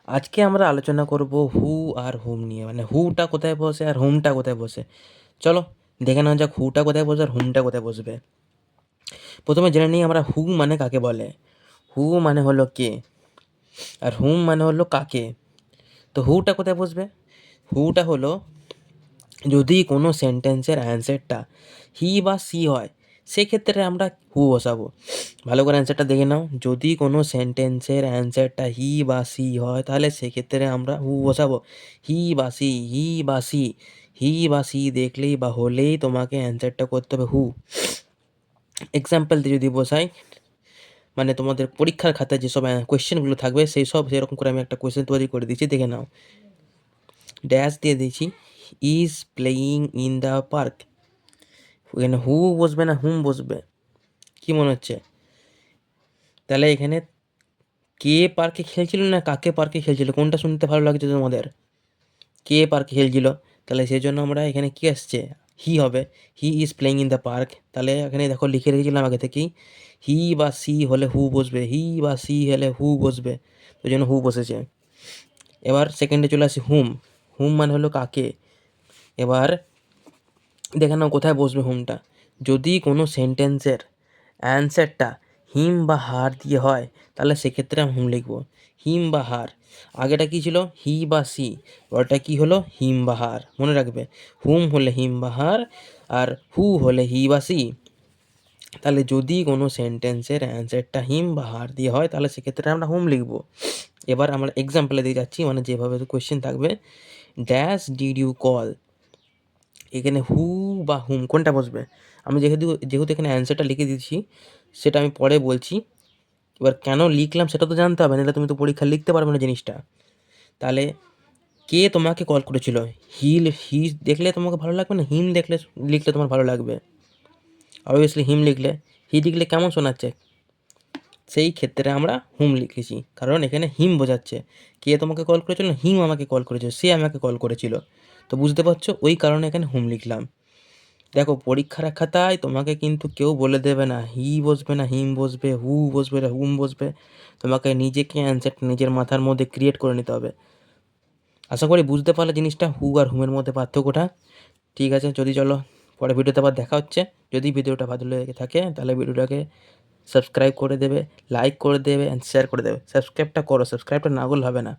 আজকে আমরা আলোচনা করব হু আর হুম নিয়ে, মানে হুটা কোথায় বসে আর হুমটা কোথায় বসে। চলো দেখে নেওয়া যাক হুটা কোথায় বসে আর হুমটা কোথায় বসবে। প্রথমে জেনে নিই আমরা হু মানে কাকে বলে। হু মানে হলো কে, আর হুম মানে হলো কাকে। তো হুটা কোথায় বসবে? হুটা হলো যদি কোনো সেন্টেন্সের অ্যান্সারটা হি বা সি হয়, সেক্ষেত্রে আমরা হু বসাবো। ভালো করে অ্যান্সারটা দেখে নাও। যদি কোনো সেন্টেন্সের অ্যান্সারটা হি বা সি হয়, তাহলে সেক্ষেত্রে আমরা হু বসাবো। হি বা সি, হি বা সি, হি বা সি দেখলেই বা হলেই তোমাকে অ্যান্সারটা করতে হবে হু। এক্সাম্পল দিয়ে যদি বসাই, মানে তোমাদের পরীক্ষার খাতায় যেসব কোয়েশ্চেনগুলো থাকবে সেই সব সেরকম করে আমি একটা কোয়েশ্চেন তৈরি করে দিচ্ছি, দেখে নাও। ড্যাশ দিয়ে দিয়েছি, is playing in the park. এখানে হু বসবে না হুম বসবে? কি মনে হচ্ছে? তাহলে এখানে কে পার্কে খেলছিল না কাকে পার্কে খেলছিল, কোনটা শুনতে ভালো লাগছে তোমাদের? কে পার্কে খেলছিল, তাহলে সেই জন্য আমরা এখানে কি আসছে, হি হবে। He is playing in the park. তাহলে এখানে দেখো লিখে রেখেছিলাম আগে থেকেই, হি বা সি হলে হু বসবে, হি বা সি হলে হু বসবে, ওই জন্য হু বসেছে। এবার সেকেন্ডে চলে আসি হুম। হুম মানে হলো কাকে। এবার দেখে নাও কোথায় বসবে হুমটা। যদি কোনো সেন্টেন্সের অ্যান্সারটা হিম বা হার দিয়ে হয়, তাহলে সেক্ষেত্রে আমি হুম লিখবো। হিম বা হার, আগেটা কি ছিল হি বা সি, ওটা কি হলো হিম বা হার, মনে রাখবে। হুম হলে হিম বা হার, আর হু হলে হি বা সি। তাহলে যদি কোনো সেন্টেন্সের অ্যান্সারটা হিম বা হার দিয়ে হয়, তাহলে সেক্ষেত্রে আমরা হুম লিখবো। এবার আমরা এক্সাম্পলে দিয়ে যাচ্ছি, মানে যেভাবে কোয়েশ্চেন থাকবে। ড্যাশ ডিড ইউ কল, এখানে হু বা হুম কোনটা বসবে? আমি যেহেতু যেহেতু এখানে অ্যান্সারটা লিখে দিচ্ছি, সেটা আমি পরে বলছি। এবার কেন লিখলাম সেটা তো জানতে হবে, নাহলে তুমি তো পরীক্ষা লিখতে পারবে না জিনিসটা। তাহলে কে তোমাকে কল করেছিল? হি দেখলে তোমাকে ভালো লাগবে না হিম দেখলে লিখলে তোমার ভালো লাগবে? অবভিয়াসলি হিম লিখলে। হি লিখলে কেমন শোনাচ্ছে? সেই ক্ষেত্রে আমরা হুম লিখেছি, কারণ এখানে হিম বোঝাচ্ছে। কে তোমাকে কল করেছিল? হিম আমাকে কল করেছিল, সে আমাকে কল করেছিল। তো বুঝতে পারছো, ওই কারণে এখানে হুম লিখলাম। দেখো পরীক্ষার খাতায় তোমাকে কিন্তু কেউ বলে দেবে না হি বসবে না হিম বসবে, হু বসবে না হুম বসবে। তোমাকে নিজেকে অ্যান্সারটা নিজের মাথার মধ্যে ক্রিয়েট করে নিতে হবে। আশা করি বুঝতে পারলে জিনিসটা হু আর হুমের মধ্যে পার্থক্যটা। ঠিক আছে, যদি চলো পরে ভিডিওতে আবার দেখা হচ্ছে। যদি ভিডিওটা ভালো লেগে থাকে তাহলে ভিডিওটাকে সাবস্ক্রাইব করে দেবে, লাইক করে দেবে অ্যান্ড শেয়ার করে দেবে। সাবস্ক্রাইবটা করো, সাবস্ক্রাইবটা না করলে হবে না।